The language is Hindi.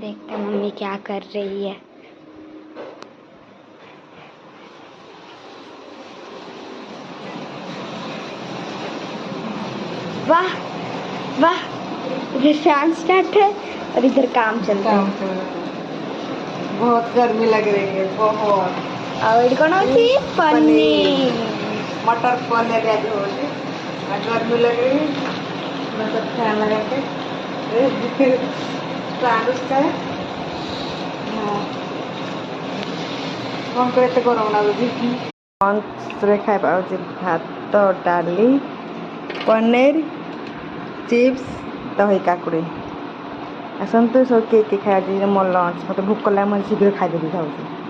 देखते मम्मी क्या कर रही है। वाह वाह, इधर फैन स्टार्ट है और इधर काम चल रहा है। बहुत गर्मी लग रही है बहुत। और कौन होती पनीर मटर पनीर आज होती गर्मी लग रही है। मैं सब फैन लगा के उसका है कौन करते गरम लागे खाଇବା भात डाली पनीर चिप्स दही काकुड़ी आसतु सब किए किए खाई मोर लंच मत भोक लगे मुझे शीघ्र खाईदेवी भावुँ।